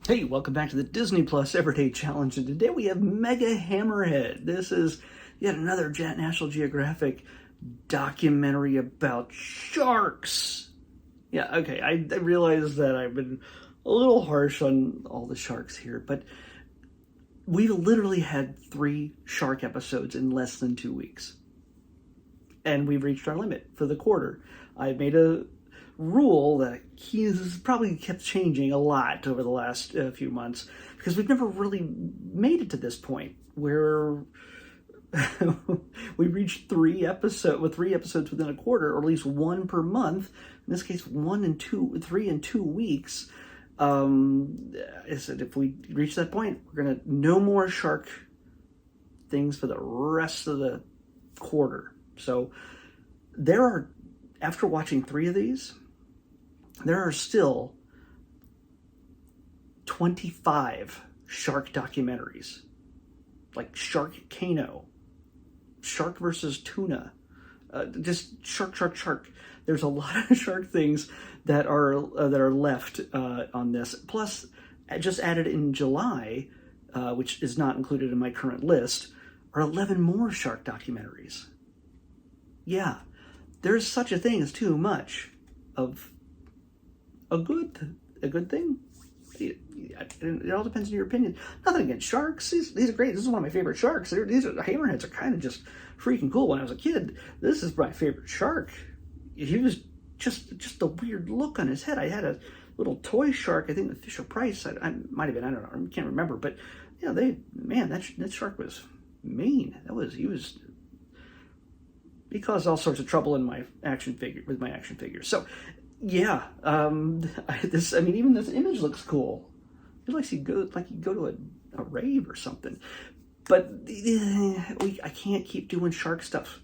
Hey, welcome back to the Disney Plus Everyday Challenge, and today we have Mega Hammerhead. This is yet another National Geographic documentary about sharks. Yeah, okay, I realize that I've been a little harsh on all the sharks here, but we've literally had 3 shark episodes in less than 2 weeks. And we've reached our limit for the quarter. I made a rule that he's probably kept changing a lot over the last few months because we've never really made it to this point where we reached 3 episodes within a quarter, or at least 1 per month. In this case, 3 in 2 weeks. I said if we reach that point, we're gonna no more shark things for the rest of the quarter. So there are, after watching 3 of these, there are still 25 shark documentaries, like Sharkcano, Shark versus Tuna, just shark. There's a lot of shark things that are left on this. Plus, just added in July, which is not included in my current list, are 11 more shark documentaries. Yeah, there's such a thing as too much of a good thing. It all depends on your opinion. Nothing against sharks. These are great. This is one of my favorite sharks. Hammerheads are kind of just freaking cool. When I was a kid, this is my favorite shark. He was just a weird look on his head. I had a little toy shark. I think the Fisher Price. I might have been. I don't know. I can't remember. But yeah, that shark was mean. He caused all sorts of trouble in my action figures. So, yeah, even this image looks cool. It looks like you go to a rave or something. But I can't keep doing shark stuff.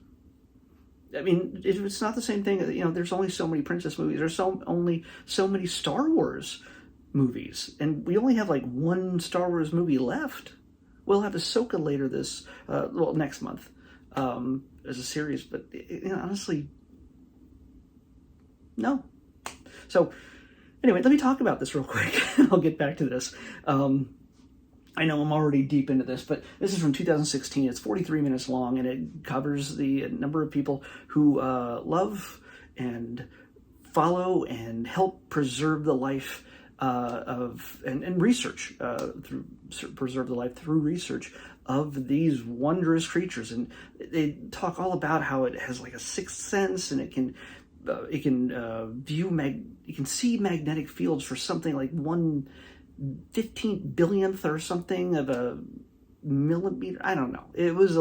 I mean, it's not the same thing. There's only so many princess movies. There's only so many Star Wars movies, and we only have like 1 Star Wars movie left. We'll have Ahsoka later next month. As a series, but honestly, no. So anyway, let me talk about this real quick. I'll get back to this. I know I'm already deep into this, but this is from 2016. It's 43 minutes long, and it covers the number of people who love and follow and help preserve the life and research preserve the life through research of these wondrous creatures. And they talk all about how it has like a sixth sense, and it can see magnetic fields for something like 1/15 billionth or something of a millimeter. I don't know. There's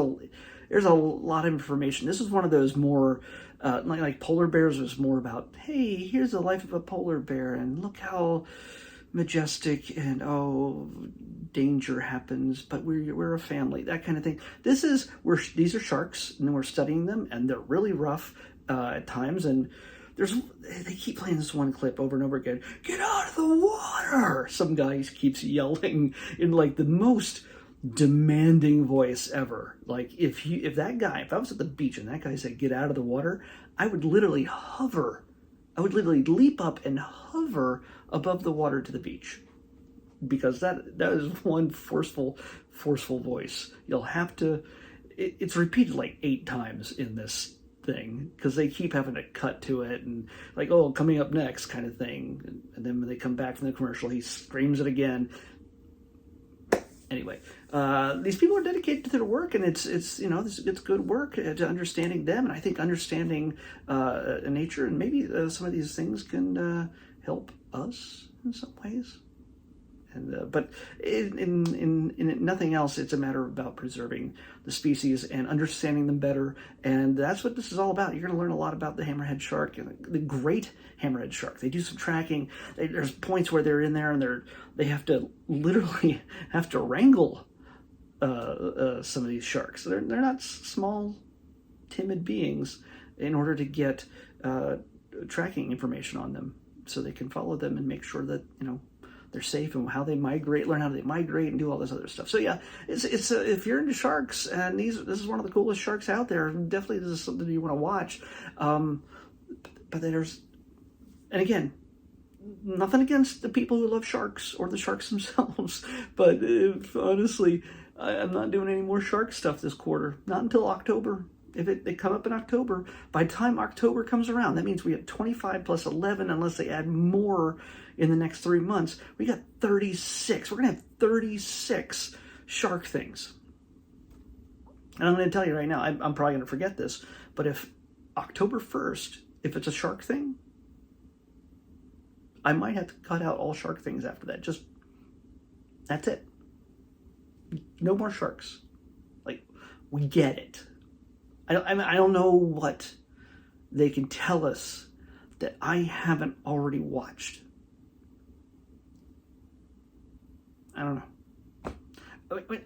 a lot of information. This is one of those more like polar bears was more about, hey, here's the life of a polar bear, and look how majestic, and danger happens, but we're a family, that kind of thing. These are sharks, and we're studying them, and they're really rough at times. And they keep playing this one clip over and over again. Get out of the water! Some guy keeps yelling in like the most demanding voice ever. Like if I was at the beach and that guy said get out of the water, I would literally leap up and hover above the water to the beach, because that is one forceful voice. You'll have to, it's repeated like 8 times in this thing, because they keep having to cut to it and like, coming up next kind of thing. And then when they come back from the commercial, he screams it again. Anyway, these people are dedicated to their work, and it's good work to understanding them, and I think understanding nature, and maybe some of these things can help us in some ways. And but in nothing else, it's a matter about preserving the species and understanding them better, and that's what this is all about. You're going to learn a lot about the hammerhead shark, and the great hammerhead shark. They do some tracking. There's points where they're in there and they have to literally wrangle some of these sharks. They're not small, timid beings, in order to get tracking information on them, so they can follow them and make sure that they're safe, and how they migrate, learn how they migrate, and do all this other stuff. So yeah, it's if you're into sharks, and this is one of the coolest sharks out there, definitely this is something you want to watch. But and again, nothing against the people who love sharks or the sharks themselves, but honestly, I'm not doing any more shark stuff this quarter. Not until October. If they come up in October, by the time October comes around, that means we have 25 plus 11, unless they add more in the next 3 months. We got 36. We're going to have 36 shark things. And I'm going to tell you right now, I'm probably going to forget this, but if October 1st, if it's a shark thing, I might have to cut out all shark things after that. Just, that's it. No more sharks. Like, we get it. I don't know what they can tell us that I haven't already watched. I don't know.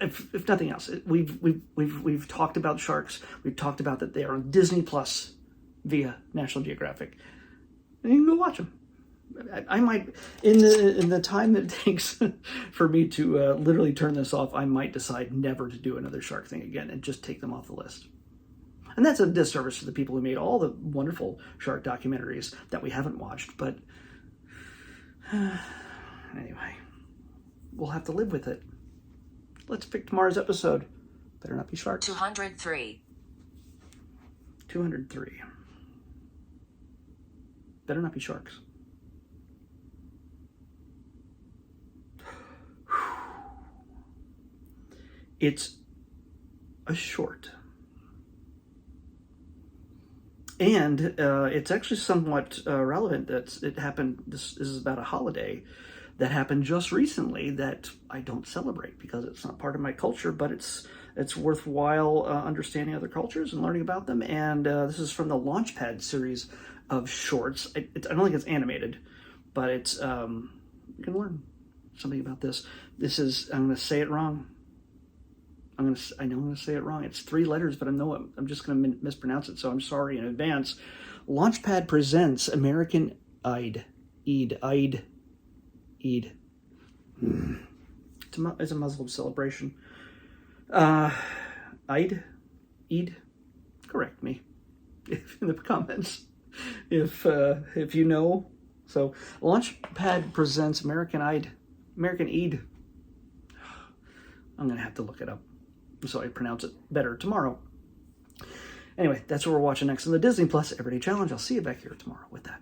If nothing else, we've talked about sharks. We've talked about that they are on Disney Plus via National Geographic. And you can go watch them. I might, in the time that it takes for me to literally turn this off, I might decide never to do another shark thing again and just take them off the list. And that's a disservice to the people who made all the wonderful shark documentaries that we haven't watched. But anyway, we'll have to live with it. Let's pick tomorrow's episode. Better not be sharks. 203. 203. Better not be sharks. It's a short. And it's actually somewhat relevant that it happened, this is about a holiday that happened just recently that I don't celebrate because it's not part of my culture, but it's worthwhile understanding other cultures and learning about them. And this is from the Launchpad series of shorts. I don't think it's animated, but it's, you can learn something about this. This is, I'm going to say it wrong. I know I'm going to say it wrong. It's 3 letters, but I'm just going to mispronounce it, so I'm sorry in advance. Launchpad presents American Eid. It's a Muslim celebration. Eid? Correct me in the comments if you know. So Launchpad presents American Eid. I'm going to have to look it up so I pronounce it better tomorrow. Anyway, that's what we're watching next on the Disney Plus Everyday Challenge. I'll see you back here tomorrow with that.